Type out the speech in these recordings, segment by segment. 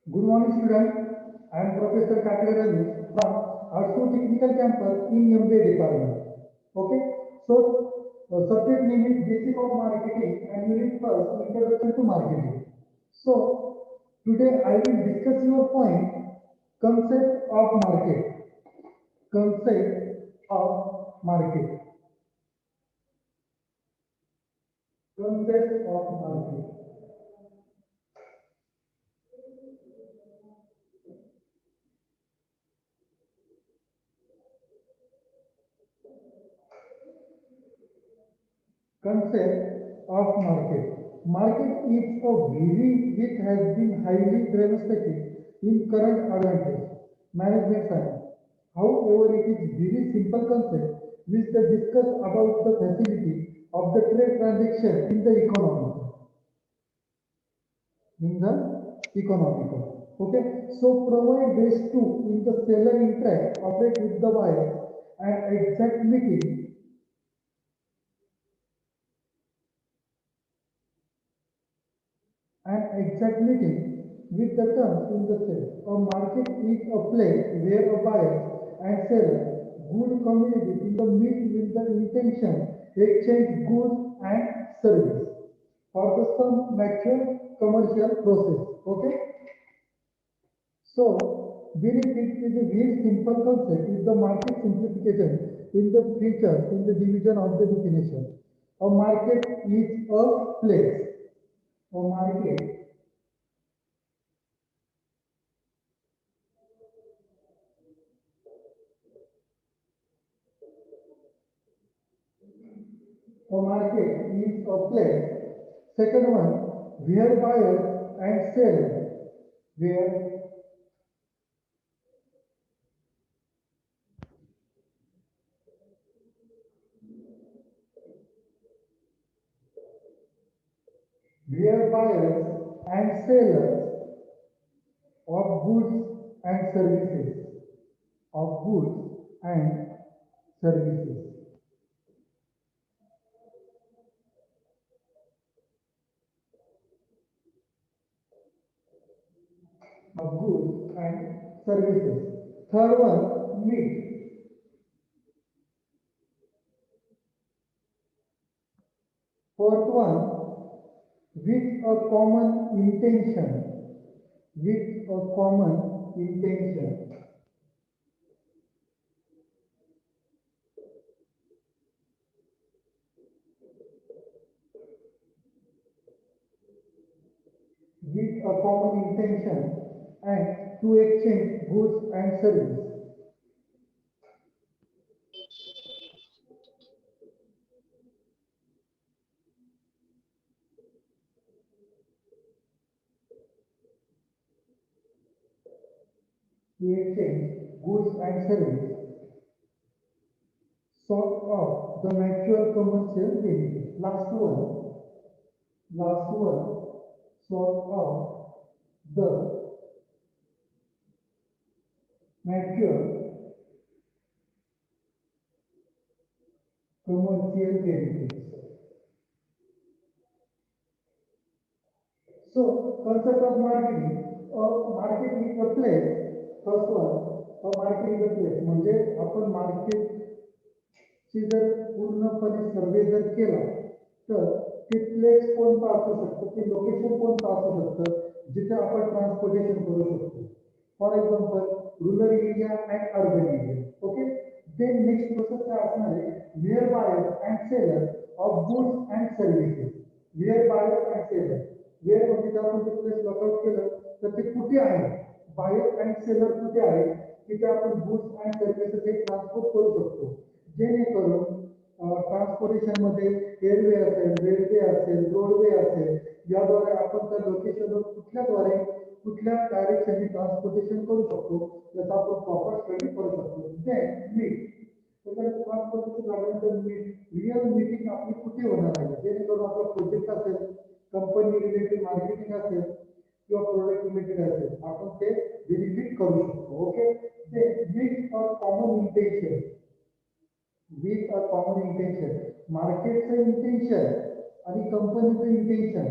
Good morning, students. I am Professor Kakre Ramesh from Artsu Technical Campus in MBA department. Okay, so subject name is Basic of Marketing and Unit First Introduction to Marketing. So today I will discuss your point concept of market. Concept of market. Concept of market. Concept of market. Market is a very which has been highly demonstrated in current advantage management science. However, it is very simple concept which they discuss about the facility of the trade transaction in the economy. In the economical. Okay, so provide these two in the seller interact, operate with the buyer and exact meeting and exact meeting with the terms in the sale. A market is a place where a buyer and seller good community in the meet with the intention exchange goods and service for the some mature commercial process. Okay. So benefit is a very simple concept is the market simplification in the features in the division of the definition. A market is a place. A market A market is a place. Second one, where buyers and sellers, where buyers and sellers of goods and services, of goods and services, of goods and services. Third one, meet. Fourth one, with a common intention, with a common intention. With a common intention and to exchange goods and service. To exchange goods and service sort of the natural commercial benefit. Last one, sort of the natural commercial benefits. So, concept of marketing, market is a place. First one, a market is a place. म्हणजे आपण मार्केटची जर पूर्णपणे सर्वे जर केला तर ते place कोणतं असू शकतं ते लोकेशन कोणतं असू शकतं जिथे आपण ट्रान्सपोर्टेशन करू शकतो for example rural area and urban area okay then next process काय असणार आहे where buyer and seller of goods and services where buyer and seller where म्हणजे जर आपण ते प्लेस लॉकआउट केलं तर ते कुठे आहे बायर अँड सेलर कुठे आहे तिथे आपण गुड्स अँड सर्व्हिसेस हे ट्रान्सपोर्ट करू शकतो जेणेकरून ट्रान्सपोर्टेशनमध्ये एअरवे असेल रेल्वे असेल रोडवे असेल याद्वारे आपण त्या लोकेशनवर कुठल्याद्वारे कुठल्या डायरेक्शनने ट्रान्सपोर्टेशन करू शकतो याचा आपण प्रॉपर स्टडी करू शकतो देन मीट त्याच्यानंतर ट्रान्सपोर्टेशन झाल्यानंतर मीट रिअल मीटिंग आपली कुठे होणार आहे जेणेकरून आपला प्रोजेक्ट असेल कंपनी रिलेटेड मार्केटिंग असेल किंवा प्रोडक्ट रिलेटेड असेल आपण ते बेनिफिट करू शकतो ओके ते meet for common intention with a common intention. मार्केटचं इंटेन्शन आणि कंपनीचं इंटेन्शन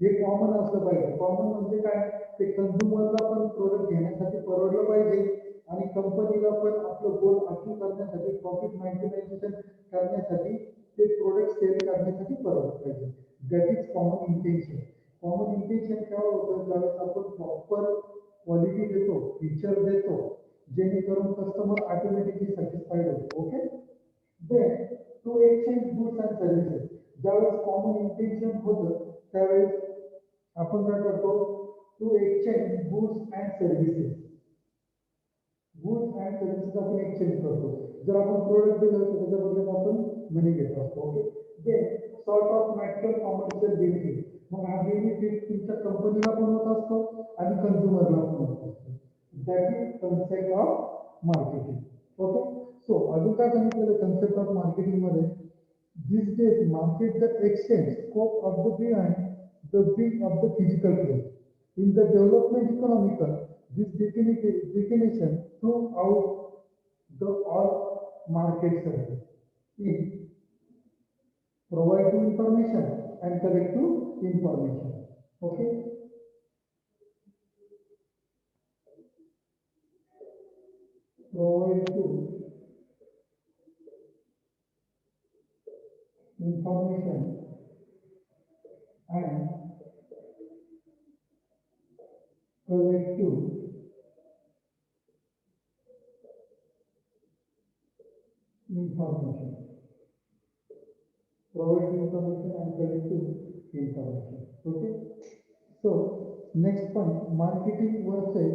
हे कॉमन असलं पाहिजे कॉमन म्हणजे काय ते कंझ्युमरला पण प्रोडक्ट घेण्यासाठी परवडलं पाहिजे आणि कंपनीला पण आपलं गोल अचीव करण्यासाठी प्रॉफिट मॅक्झिमायझेशन करण्यासाठी ते प्रोडक्ट सेल करण्यासाठी परवडलं पाहिजे. That is common intention. Common intention काय होतं, ज्यावेळेस आपण प्रॉपर क्वालिटी देतो, फीचर देतो, जेणेकरून कस्टमर ऑटोमॅटिकली सॅटिस्फाईड होतो. Okay. Then to exchange goods and services. ज्यावेळेस कॉमन इंटेन्शन होतं त्यावेळेस आपण काय करतो, to exchange goods and services. Goods and services आपण एक्सचेंज करतो. जर आपण प्रोडक्ट दिलं तर त्याच्या बदल्यात आपण मनी घेत असतो. Okay. Then sort of natural commercial benefit. मग हा बेनिफिट तुमच्या कंपनीला पण होत असतो आणि कंझ्युमरला पण होत असतो. That is concept of marketing. Okay. So अजून काय सांगितलेलं कन्सेप्ट ऑफ मार्केटिंग मध्ये, these days market the exchange scope of the behind the being of the physical plane. In the development economical, this definition throughout the all market service in provide to information and collect to information. Okay. Provide to information and collect to information. Provide information and collect to information. Okay. So next point, marketing versus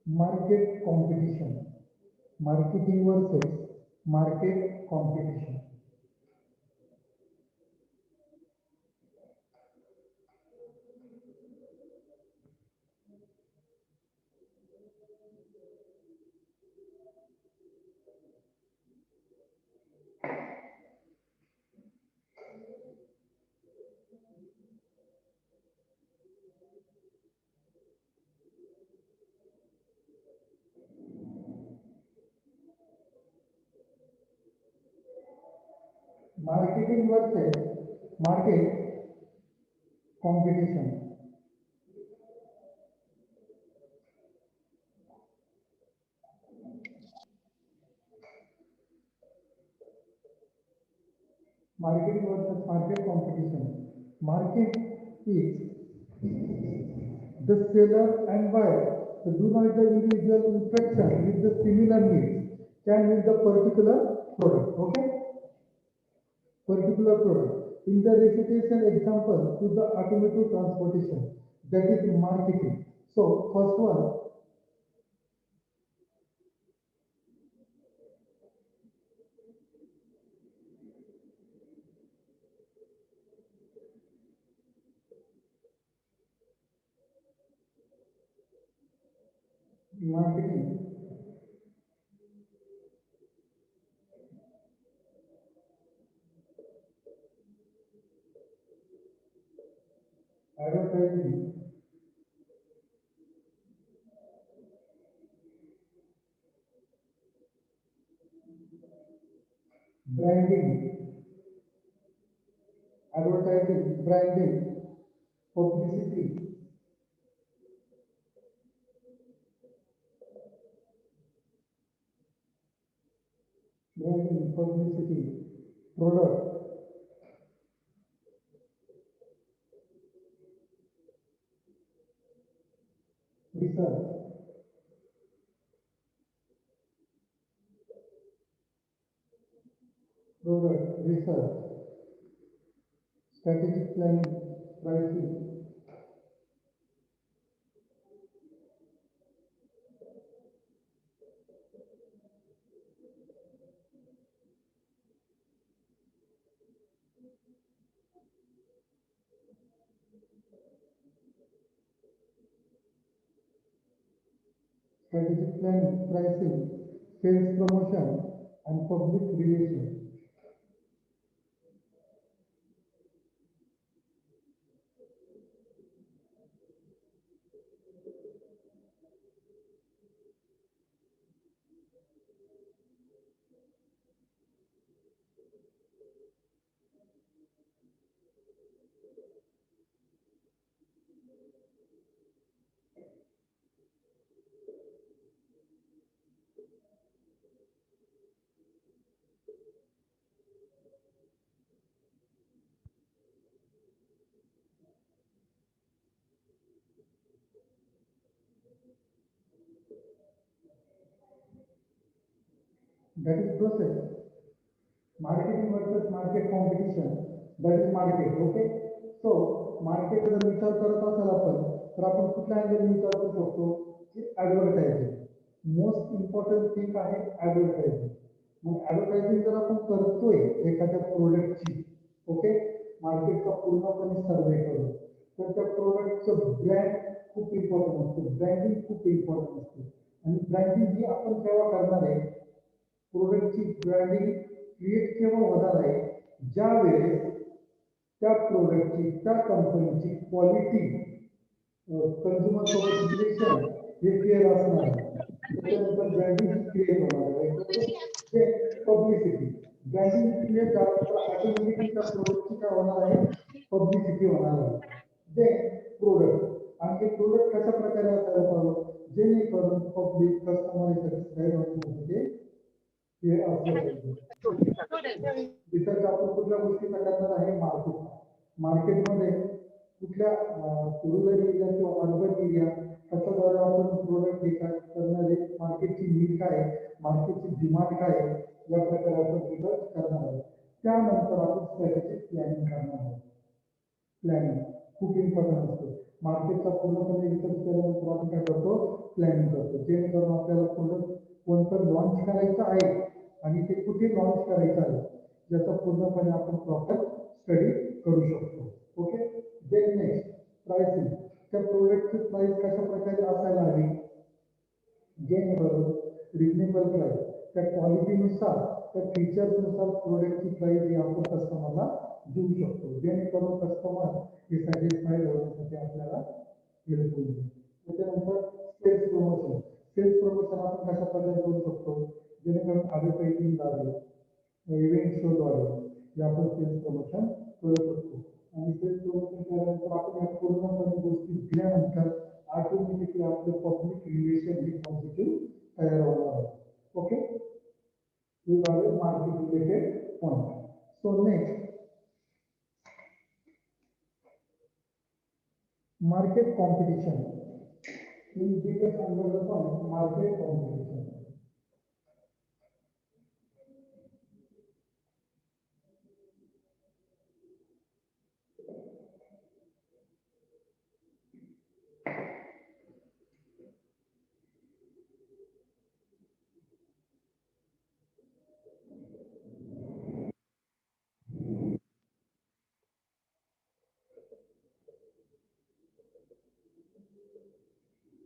market competition. Marketing versus market competition. Marketing versus market competition. Marketing versus market competition. Market is the seller and buyer. So do not the individual interaction with the similar needs can with the particular product. Okay. Particular product. In the recitation example to the automotive transportation, that is marketing. So first one, marketing, advertising, branding, advertising, branding, publicity, branding, publicity, product, research, product, research, strategic planning, pricing, strategic planning, pricing, sales promotion, and public relations. That is process. Marketing versus market competition, that is market. Okay, so market जर विचार करत असाल आपण, तर आपण कुठल्या angle विचार करू शकतो की ॲडव्हर्टायझिंग मोस्ट इम्पॉर्टंट थिंग आहे ॲडव्हर्टायझिंग. मग ॲडव्हर्टायझिंग जर आपण करतोय एखाद्या प्रोडक्टची, ओके, मार्केटचा पूर्णपणे सर्वे करून, तर त्या प्रोडक्टचं ब्रँड खूप इम्पॉर्टंट असतं, ब्रँडिंग खूप इम्पॉर्टंट असते. आणि ब्रँडिंग ही आपण केव्हा करणार आहे, प्रोडक्टची ब्रँडिंग क्रिएट केव्हा होणार आहे, ज्यावेळेस त्या प्रोडक्टची त्या कंपनीची क्वालिटी कंझ्युमर सोबत रिलेशन हे क्लिअर असणार आहे. त्याच्यानंतर ब्रँडिंग क्रिएट होणार आहे. पब्लिसिटी, ब्रँडिंग क्रिएट झाल्यानंतर ऑटोमॅटिकली त्या प्रोडक्टची काय होणार आहे, पब्लिसिटी होणार आहे. जे प्रोडक्ट आणि ते प्रोडक्ट कशा प्रकारे असायला पाहिजे, जेणेकरून पब्लिक कस्टमर सॅटिस्फाईड होण्यासाठी हे असलं पाहिजे. रिसर्च आपण कुठल्या गोष्टीचा करणार आहे, मार्केट. मार्केटमध्ये कुठल्या रुरल एरिया किंवा अर्बन एरिया कशाद्वारे आपण प्रोडक्ट करणार आहे, मार्केटची नीड काय आहे, मार्केटची डिमांड काय आहे, या प्रकारे आपण रिसर्च करणार आहे. त्यानंतर आपण स्ट्रॅटेजिक प्लॅनिंग करणार आहोत. प्लॅनिंग खूप इम्पॉर्टंट असते. मार्केटचा पूर्णपणे रिसर्च केल्यानंतर आपण काय करतो, प्लॅनिंग करतो, जेणेकरून आपल्याला प्रोडक्ट कोणतं लॉन्च करायचं आहे आणि ते कुठे लॉन्च करायचं आहे याचा पूर्णपणे आपण प्रॉपर स्टडी करू शकतो. Okay, then next pricing. त्या प्रोडक्टची प्राइस कशा प्रकारे असायला हवी, जेणेकरून रिजनेबल प्राइस, त्या क्वालिटीनुसार त्या फीचर्सनुसार प्रोडक्टची प्राइस ही आपण कस्टमरला देऊ शकतो, जेणेकरून कस्टमर हे सॅटिस्फाईड होण्यासाठी आपल्याला हेल्प होईल. त्याच्यानंतर सेल्स प्रमोशन. सेल्स प्रमोशन आपण कशा प्रकारे करू शकतो, जेणेकरून ॲडव्हर्टायझिंगद्वारे, इव्हेंट शोद्वारे हे आपण सेल्स प्रमोशन करू शकतो. आणि सेल्स प्रमोशन केल्यानंतर आपण या पूर्णपणे गोष्टी दिल्यानंतर ऑटोमॅटिकली आपले पब्लिक रिलेशन हे पॉझिटिव्ह तयार होणार आहे. ओके, हे झाले market related point. So next, market competition. In details under the point, market competition.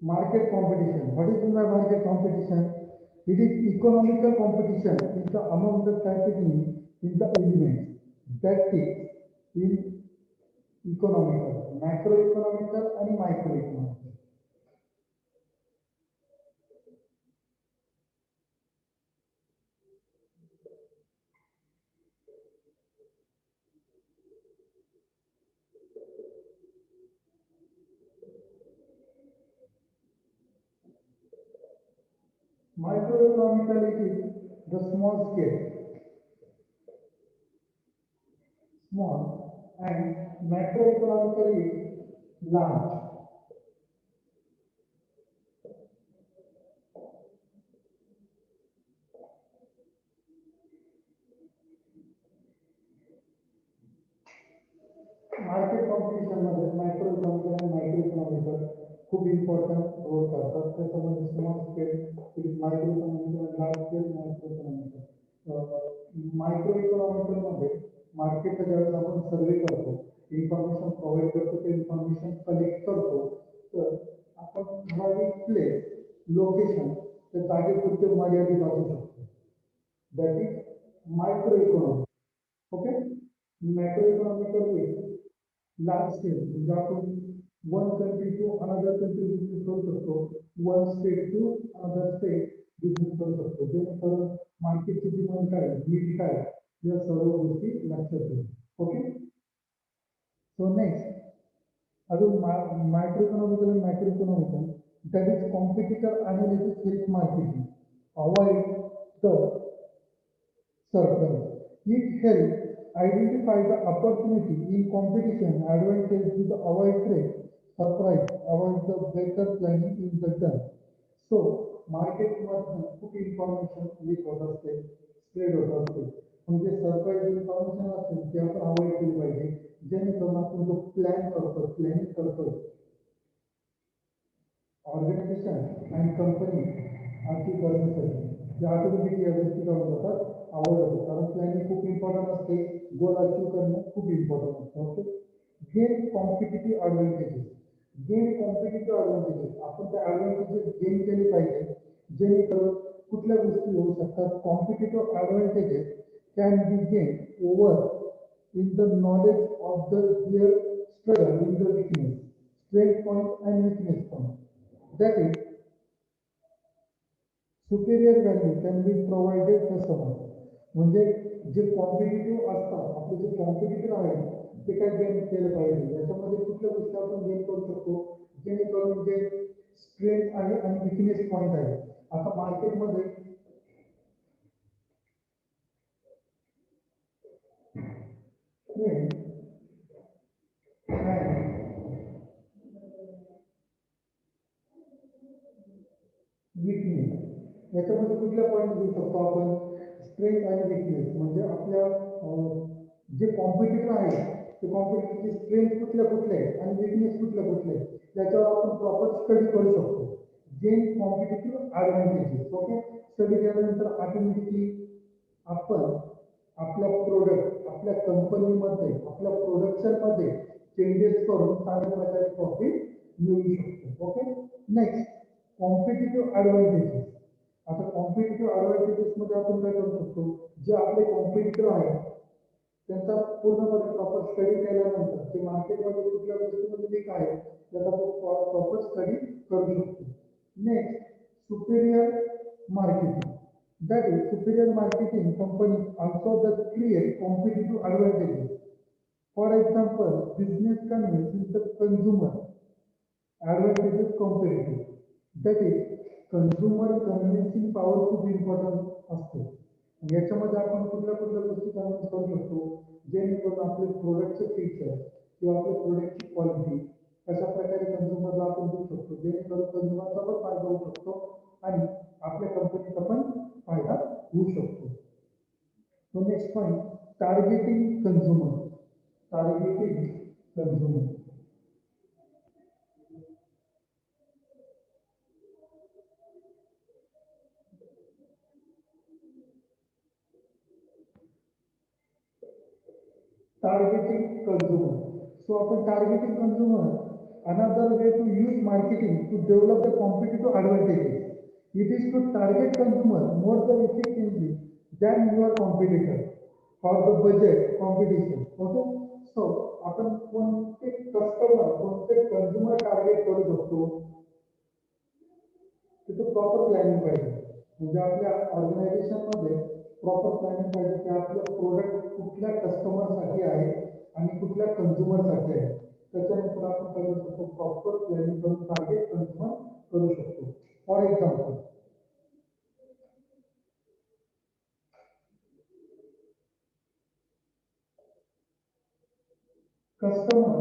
Market competition. What is meant by market competition? It is economical competition in the among the category in the elements that is in economical, macroeconomical and microeconomical. Microeconomical is the small scale, small, and macroeconomical is large. Market competition मध्ये micro economical आणि micro economical खूप important role करतात. त्याच्यामध्ये small scale, micro economical, large scale, micro economical. Micro economical मध्ये मार्केटचा ज्यावेळेस आपण सर्वे करतो, इन्फॉर्मेशन प्रोव्हाइड करतो, ते इन्फॉर्मेशन कलेक्ट करतो, तर आपण ठराविक प्लेस, लोकेशन त्या जागेपुरते मर्यादित असू शकतो. That is micro economic. Okay, macro economical is large scale, म्हणजे आपण one country to another country business करू शकतो, one state to another state business करू शकतो, जेणेकरून मार्केटची डिमांड काय, नीड काय, या सर्व गोष्टी लक्षात घेऊ. ओके, सो नेक्स्ट अजून मायक्रो इकॉनॉमिकल आणि micro economical, that is competitor analysis with marketing, avoid the surplus. It helps identify the opportunity in competition, advantage to the avoid threat. surprise, avoid the better planning in the done. So मार्केटमधून खूप information leak होत असते, spread होत असते. म्हणजे surprise information असेल ते आपण अवॉइड केली पाहिजे, जेणेकरून आपण जो प्लॅन करतो, प्लॅनिंग करतो, ऑर्गनायझेशन आणि कंपनी आधी करण्यासाठी या ऑटोमॅटिक या गोष्टी करून जातात, अवॉइड होतो. कारण प्लॅनिंग खूप इम्पॉर्टंट असते, गोल अचीव करणं खूप इम्पॉर्टंट असतं. Okay, gain competitive advantages. Gain competitive advantages, आपण त्या ॲडव्हान्टेजेस गेन केले पाहिजे, जेणेकरून कुठल्या गोष्टी होऊ शकतात. Competitive advantages can be gain over in the knowledge of the their struggle in the weakness, strength point and weakness point. That is, superior value can be provided customer. म्हणजे जे competitive असतात, आपले जे कॉम्पिटिटिव्ह आहे ते काय gain केलं पाहिजे. याच्यामध्ये कुठल्या गोष्टी आपण गेन करू शकतो, जेणेकरून जे स्ट्रेंथ आहे आणि विकनेस पॉईंट आहे. आता मार्केटमध्ये स्ट्रेंथ विकनेस, याच्यामध्ये कुठल्या पॉईंट घेऊ शकतो आपण. स्ट्रेंथ आणि विकनेस म्हणजे आपल्या जे कॉम्पिटिटर आहे ते कॉम्पिटिटरची स्ट्रेंथ कुठल्या कुठले आहे आणि विकनेस कुठल्या कुठले आहे, त्याच्यावर आपण प्रॉपर स्टडी करू शकतो. Gain competitive advantages. Okay, study केल्यानंतर ऑटोमॅटिकली आपण आपल्या प्रोडक्ट, आपल्या कंपनीमध्ये, आपल्या प्रोडक्शनमध्ये चेंजेस करून चांगल्या प्रकारे प्रॉफिट मिळवू शकतो. Okay, next competitive advantages. आता कॉम्पिटिटिव्ह ॲडव्हान्टेजेसमध्ये आपण काय करू शकतो, जे आपले कॉम्पिटिटर आहेत त्यांचा पूर्णपणे प्रॉपर स्टडी केल्यानंतर ते मार्केटमध्ये कुठल्या गोष्टीमध्ये वीक आहे त्याचा प्रॉपर स्टडी करू शकतो. Next Superior marketing. That is Superior marketing company also the create competitive advantages. For example, business convince the consumer advantages competitive. That is consumer convincing power खूप इम्पॉर्टंट असते. याच्यामध्ये आपण कुठल्या कुठल्या गोष्टी कन्व्हिन्स करू शकतो, जेणेकरून आपले प्रोडक्टचे फीचर किंवा आपल्या प्रोडक्टची क्वालिटी कशा प्रकारे कंझ्युमरला आपण देऊ शकतो, जेणेकरून कंझ्युमरचा पण फायदा होऊ शकतो आणि आपल्या कंपनीचा पण फायदा होऊ शकतो. तो next point, targeting consumer. Targeting consumer targeting consumer. So upon targeting consumer, another way to use marketing to develop the competitive advantages. It is to target consumer more than effectively than your competitor for the budget competition. Okay. So आपण कोणते customer, कोणते consumer target करू शकतो, तिथं proper planning पाहिजे. म्हणजे आपल्या ऑर्गनायझेशनमध्ये proper planning पाहिजे की आपलं प्रोडक्ट कुठल्या कस्टमरसाठी आहे आणि कुठल्या कंझ्युमरसाठी आहे. त्याच्यानंतर आपण काय करू शकतो, प्रॉपर प्लॅनिंग करून टार्गेट कंझ्युमर करू शकतो. For example, customer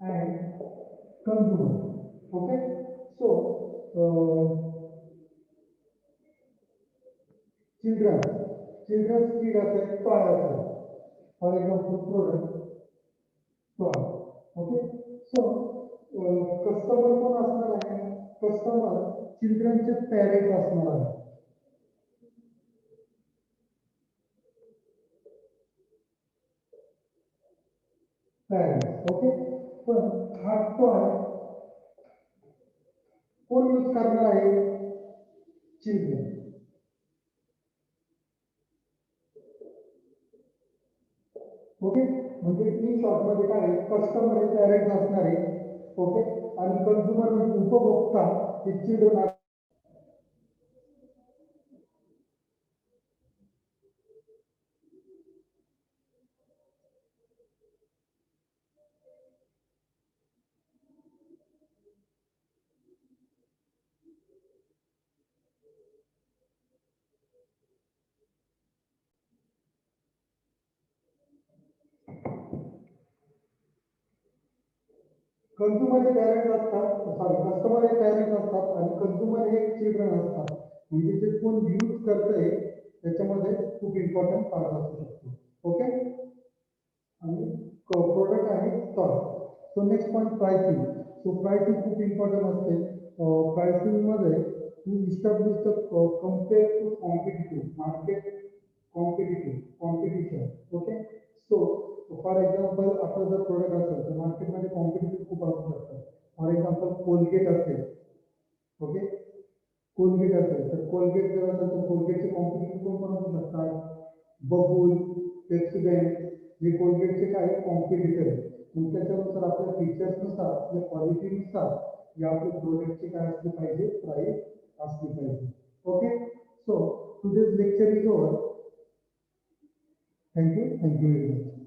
and consumer. Okay, so children, childrens की असेल, टॉय असेल. For example product toy. Okay, so customer कोण असणार आहे, कस्टमर चिल्ड्रनचे पेरेंट असणार आहे. पेरेंट्स. ओके, पण हा टॉय कोण यूज करणार आहे, चिल्ड्रन. ओके, म्हणजे इन शॉर्ट मध्ये काय आहे, कस्टमर हे पेरेंट असणार आहे. ओके, आणि कंझ्युमर म्हणजे उपभोक्ता हे चिल्ड्रन. कन्झ्युमरचे पॅरेंट्स असतात, सॉरी कस्टमरचे पॅरेंट्स असतात आणि कन्झ्युमर हे चिल्ड्रन असतात. म्हणजे जे कोण यूज करतंय त्याच्यामध्ये खूप इम्पॉर्टंट पार्ट असू शकतो. ओके, आणि प्रोडक्ट आहे cost. So next point pricing. So pricing खूप इम्पॉर्टंट असते. प्राइसिंग मध्ये to establish the compare to competitive market competition. Okay, so for example आपलं जर प्रोडक्ट असेल तर मार्केटमध्ये कॉम्पिटिटिव्ह खूप असू शकतात. फॉर एक्झाम्पल कोलगेट असेल. ओके, कोलगेट असेल तर कोलगेट जर असेल तर कोलगेटचे कॉम्पिटिटिव्ह कोण पण असू शकतात. बबूल, पेप्सीडेंट हे कोलगेटचे काय कॉम्पिटिटर आहे. मग त्याच्यानुसार आपल्या फीचर्सनुसार आपल्या क्वालिटीनुसार या आपल्या प्रोडक्टची काय असली पाहिजे, प्राइस असली पाहिजे. Okay, so today's lecture is over. Thank you very much.